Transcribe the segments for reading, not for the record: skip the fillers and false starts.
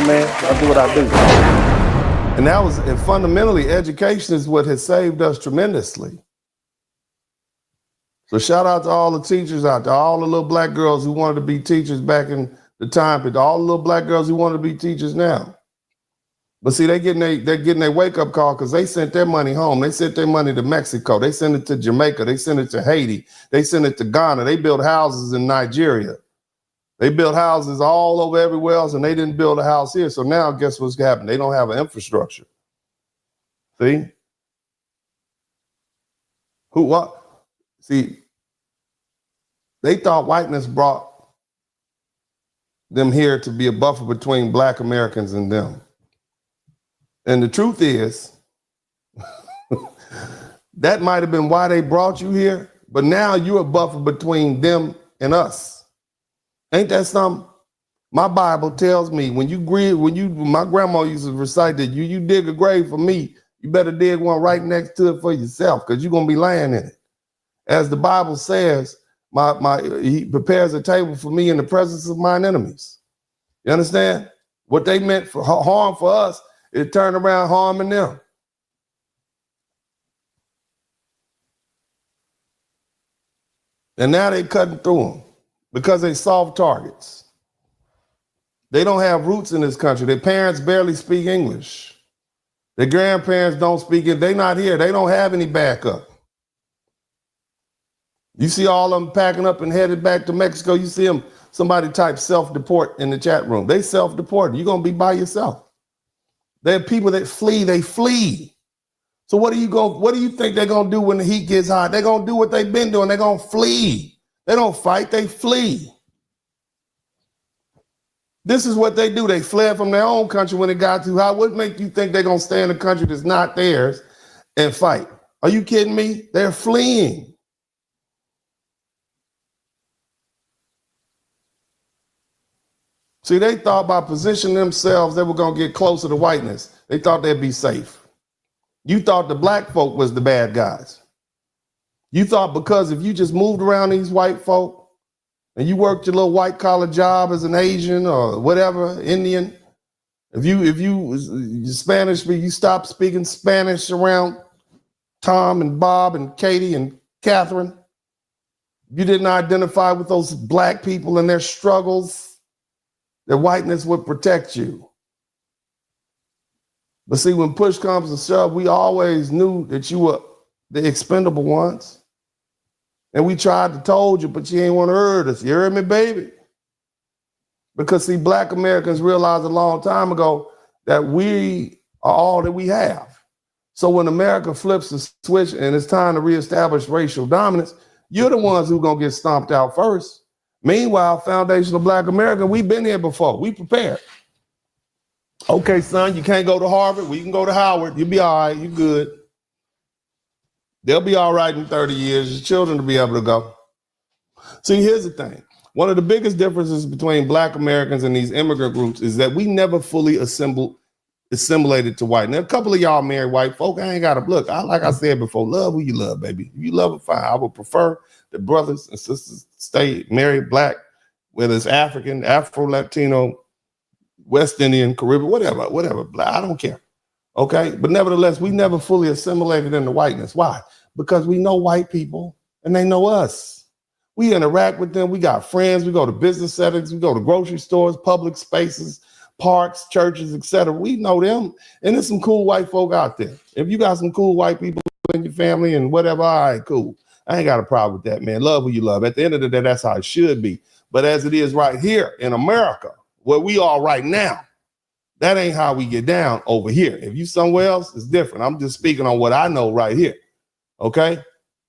man. I do what I do. And fundamentally, education is what has saved us tremendously. So shout out to all the teachers out there, all the little black girls who wanted to be teachers back in the time, but all the little black girls who want to be teachers now. But see, they're getting their wake-up call because they sent their money home. They sent their money to Mexico. They sent it to Jamaica. They sent it to Haiti. They sent it to Ghana. They built houses in Nigeria. They built houses all over everywhere else, and they didn't build a house here. So now guess what's happening? They don't have an infrastructure. See? What? See, they thought whiteness brought them here to be a buffer between black Americans and them. And the truth is, that might have been why they brought you here, but now you're a buffer between them and us. Ain't that something? My Bible tells me my grandma used to recite that you dig a grave for me, you better dig one right next to it for yourself, because you're gonna be laying in it. As the Bible says, he prepares a table for me in the presence of mine enemies. You understand? What they meant for harm for us, it turned around harming them. And now they cutting through them because they soft targets. They don't have roots in this country. Their parents barely speak English. Their grandparents don't speak it. They're not here. They don't have any backup. You see all of them packing up and headed back to Mexico. You see them, somebody type self-deport in the chat room. They self-deported. You're going to be by yourself. There are people that flee, they flee. So what do you think they're going to do when the heat gets hot? They're going to do what they've been doing. They're going to flee. They don't fight, they flee. This is what they do. They fled from their own country when it got too hot. What makes you think they're going to stay in a country that's not theirs and fight? Are you kidding me? They're fleeing. See, they thought by positioning themselves, they were going to get closer to whiteness. They thought they'd be safe. You thought the black folk was the bad guys. You thought because if you just moved around these white folk and you worked your little white collar job as an Asian or whatever, Indian, if you Spanish, you stopped speaking Spanish around Tom and Bob and Katie and Catherine, you didn't identify with those black people and their struggles, that whiteness would protect you. But see, when push comes to shove, we always knew that you were the expendable ones. And we tried to told you, but you ain't want to hear us. You heard me, baby? Because see, black Americans realized a long time ago that we are all that we have. So when America flips the switch and it's time to reestablish racial dominance, you're the ones who are going to get stomped out first. Meanwhile, foundational black America, we've been here before. We prepared. Okay, son, you can't go to Harvard. We can go to Howard. You'll be all right. You good. They'll be all right in 30 years. Your children will be able to go. See, here's the thing. One of the biggest differences between black Americans and these immigrant groups is that we never fully assimilated to white. Now, a couple of y'all married white folk, I ain't got to look. Like I said before, love who you love, baby. If you love it, fine. I would prefer that brothers and sisters stay married black, whether it's African, Afro-Latino, West Indian, Caribbean, whatever, black, I don't care. Okay, but nevertheless, we never fully assimilated into whiteness. Why? Because we know white people and they know us. We interact with them. We got friends. We go to business settings. We go to grocery stores, public spaces, parks, churches, etc. We know them, and there's some cool white folk out there. If you got some cool white people in your family and whatever, all right, cool. I ain't got a problem with that, man. Love who you love. At the end of the day, that's how it should be. But as it is right here in America, where we are right now, that ain't how we get down over here. If you somewhere else, it's different. I'm just speaking on what I know right here, okay?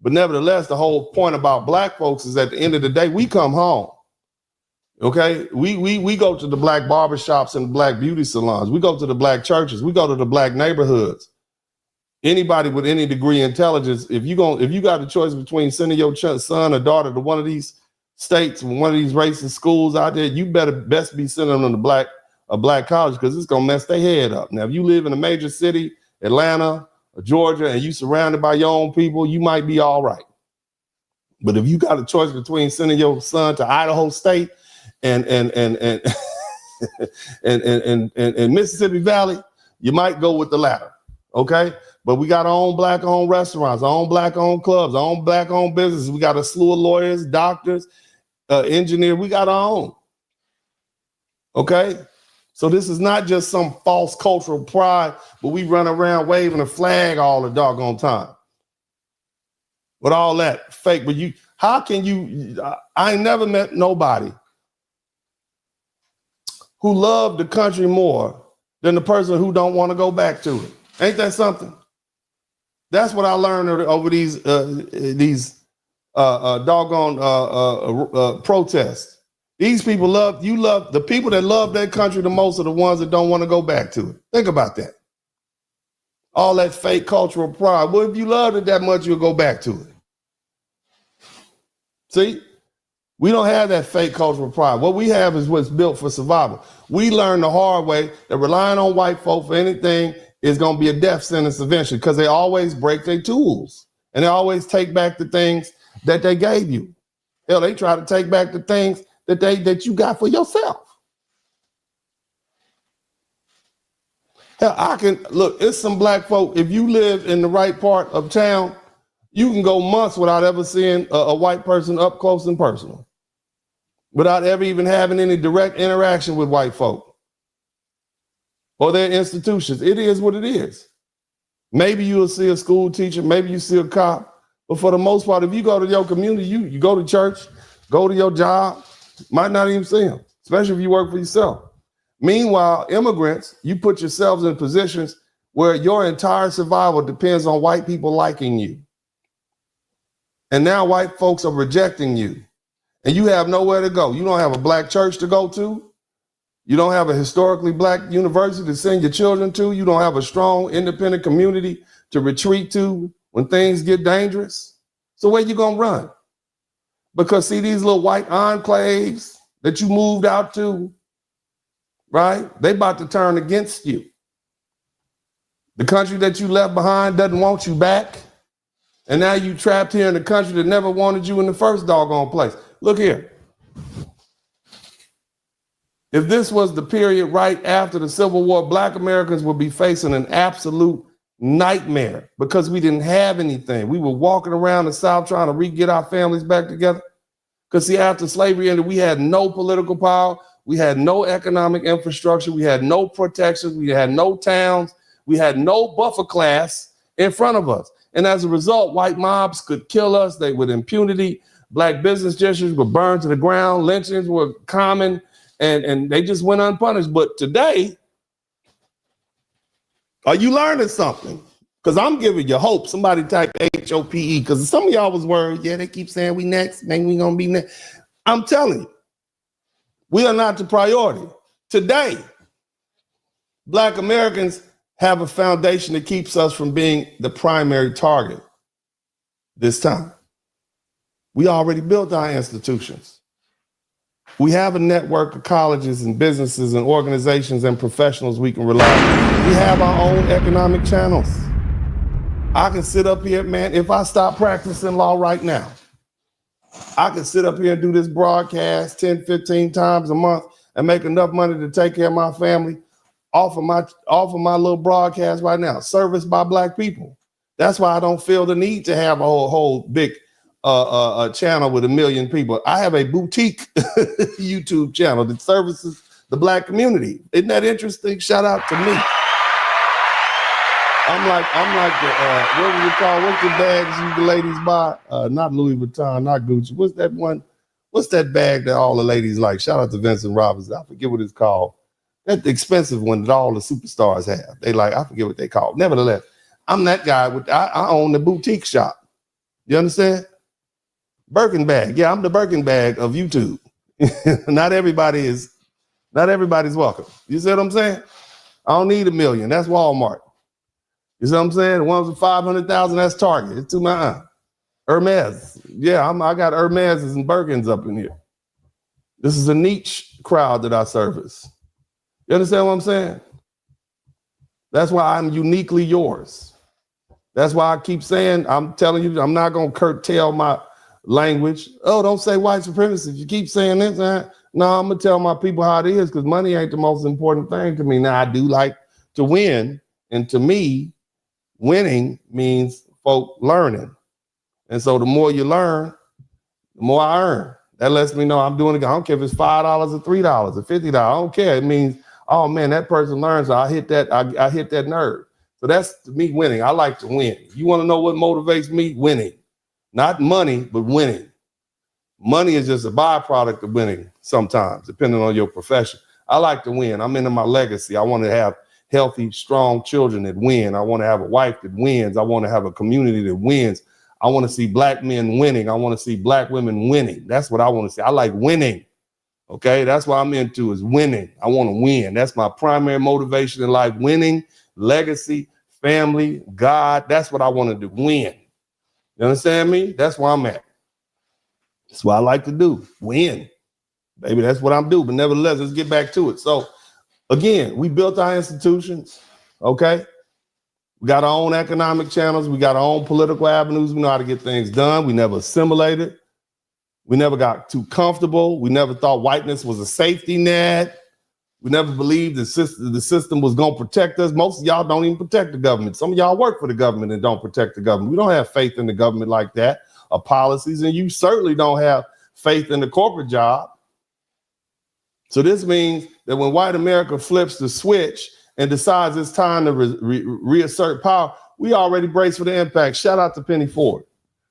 But nevertheless, the whole point about black folks is at the end of the day, we come home, okay? We go to the black barbershops and black beauty salons. We go to the black churches. We go to the black neighborhoods. Anybody with any degree of intelligence, if you got a choice between sending your son or daughter to one of these states, one of these racist schools out there, you best be sending them to a black college, because it's gonna mess their head up. Now, if you live in a major city, Atlanta or Georgia, and you surrounded by your own people, you might be all right. But if you got a choice between sending your son to Idaho State and in Mississippi Valley, you might go with the latter. Okay. But we got our own black-owned restaurants, our own black-owned clubs, our own black-owned businesses. We got a slew of lawyers, doctors, engineers. We got our own. Okay. So this is not just some false cultural pride, but we run around waving a flag all the doggone time. With all that fake, but how can you, I ain't never met nobody who loved the country more than the person who don't want to go back to it. Ain't that something? That's what I learned over these doggone protests. These people love the people that love their country the most are the ones that don't want to go back to it. Think about that. All that fake cultural pride. Well, if you loved it that much, you'll go back to it. See, we don't have that fake cultural pride. What we have is what's built for survival. We learned the hard way that relying on white folk for anything is going to be a death sentence eventually, because they always break their tools and they always take back the things that they gave you. Hell, they try to take back the things that you got for yourself. Hell, it's some black folk. If you live in the right part of town, you can go months without ever seeing a white person up close and personal, without ever even having any direct interaction with white folk or their institutions. It is what it is. Maybe you'll see a school teacher, maybe you see a cop, but for the most part, if you go to your community, you go to church, go to your job, might not even see them, especially if you work for yourself. Meanwhile, immigrants, you put yourselves in positions where your entire survival depends on white people liking you. And now white folks are rejecting you and you have nowhere to go. You don't have a black church to go to. You don't have a historically black university to send your children to. You don't have a strong, independent community to retreat to when things get dangerous. So where you gonna run? Because see, these little white enclaves that you moved out to, right? They about to turn against you. The country that you left behind doesn't want you back. And now you trapped here in a country that never wanted you in the first doggone place. Look here. If this was the period right after the Civil War, black Americans would be facing an absolute nightmare because we didn't have anything. We were walking around the South trying to get our families back together. Because see, after slavery ended, we had no political power. We had no economic infrastructure. We had no protections. We had no towns. We had no buffer class in front of us. And as a result, white mobs could kill us. They with impunity. Black business districts were burned to the ground. Lynchings were common. And they just went unpunished. But today, are you learning something? Because I'm giving you hope. Somebody type HOPE, because some of y'all was worried. Yeah, they keep saying we next. Maybe we gonna be next. I'm telling you, we are not the priority. Today, black Americans have a foundation that keeps us from being the primary target this time. We already built our institutions. We have a network of colleges and businesses and organizations and professionals we can rely on. We have our own economic channels. I can sit up here, man, if I stop practicing law right now, I can sit up here and do this broadcast 10, 15 times a month and make enough money to take care of my family off of my little broadcast right now, serviced by black people. That's why I don't feel the need to have a whole big a channel with 1 million people. I have a boutique YouTube channel that services the black community. Isn't that interesting? Shout out to me. I'm like the what do you call? What's the bags you ladies buy? Not Louis Vuitton, not Gucci. What's that one? What's that bag that all the ladies like? Shout out to Vincent Robbins. I forget what it's called. That's the expensive one that all the superstars have. They like, I forget what they call it. Nevertheless, I'm that guy I own the boutique shop. You understand? Birkin bag. Yeah, I'm the Birkin bag of YouTube. Not everybody's welcome. You see what I'm saying? I don't need 1 million. That's Walmart. You see what I'm saying? The ones with 500,000, that's Target. It's to my Hermes. Yeah, I got Hermes and Birkins up in here. This is a niche crowd that I service. You understand what I'm saying? That's why I'm uniquely yours. That's why I keep saying, I'm telling you, I'm not going to curtail my language. Oh, don't say white supremacy. You keep saying this. No, I'm gonna tell my people how it is, because money ain't the most important thing to me. Now, I do like to win, and to me, winning means folk learning. And so the more you learn, the more I earn. That lets me know I'm doing it. I don't care if it's $5 or $3 or $50. I don't care. It means, oh man, that person learns. So I hit that. I hit that nerve. So that's to me winning. I like to win. You want to know what motivates me? Winning, not money, but winning. Money is just a byproduct of winning. Sometimes, depending on your profession. I like to win. I'm into my legacy. I want to have healthy, strong children that win. I want to have a wife that wins. I want to have a community that wins. I want to see black men winning. I want to see black women winning. That's what I want to see. I like winning. Okay, that's what I'm into, is winning. I want to win. That's my primary motivation in life. Winning, legacy, family, God. That's what I want to do. Win. You understand me? That's where I'm at. That's what I like to do. Win. Baby, that's what I'm doing. But nevertheless, let's get back to it. So again, we built our institutions. Okay. We got our own economic channels. We got our own political avenues. We know how to get things done. We never assimilated. We never got too comfortable. We never thought whiteness was a safety net. We never believed the system was going to protect us. Most of y'all don't even protect the government. Some of y'all work for the government and don't protect the government. We don't have faith in the government like that, or policies, and you certainly don't have faith in the corporate job. So this means that when white America flips the switch and decides it's time to reassert power, we already brace for the impact. Shout out to Penny Ford.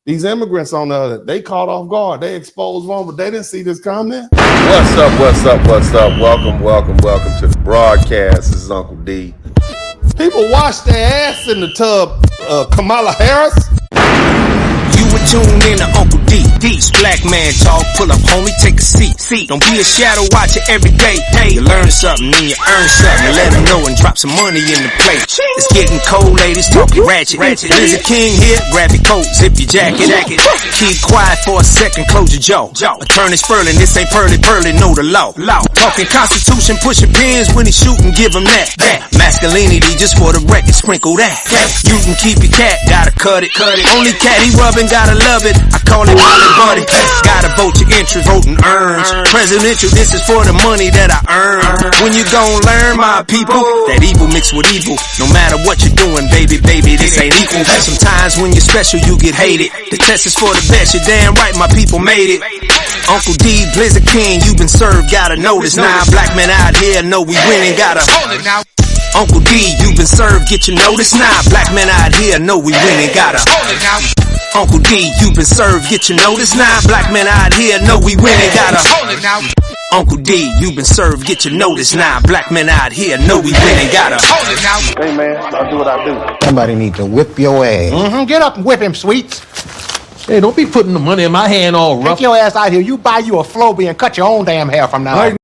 These immigrants on the other, they caught off guard. They exposed wrong, but they didn't see this coming. What's up, what's up, what's up? Welcome to the broadcast. This is Uncle D. People wash their ass in the tub, Kamala Harris. You were tuned in to Uncle D. Black man talk, pull up, homie, take a seat. Don't be a shadow watcher every day. You learn something and you earn something. Let them know and drop some money in the plate. It's getting cold, ladies, talking ratchet. There's a king here, grab your coat, zip your jacket. Keep quiet for a second, close your jaw. Attorney Spurling, this ain't Pearly, know the law. Talking Constitution, pushing pins when he shootin', give him that. Masculinity, just for the record, sprinkle that. You can keep your cat, gotta cut it. Only cat he rubbing, gotta love it. I call it Holly Buddy. Gotta vote your interest, voting earns. Presidential, this is for the money that I earn. When you gon' learn, my people, that evil mixed with evil. No matter what you're doing, baby, this ain't equal. Sometimes when you're special, you get hated. The test is for the best, you're damn right, my people made it. Uncle D, Blizzard King, you been served, gotta notice. Now black men out here know we winning, gotta hold it now. Uncle D, you been served, get your notice. Now black men out here know we winning, gotta hold it now. Uncle D, you been served, get your notice. Now black men out here know we winning, gotta hold it now. Uncle D, you been served, get your notice. Now black men out here know we winning, gotta hold it now. Hey man, I'll do what I do. Somebody need to whip your ass. Get up and whip him, Sweets. Hey, don't be putting the money in my hand all rough. Take your ass out here. You buy you a Flowbee and cut your own damn hair from now on.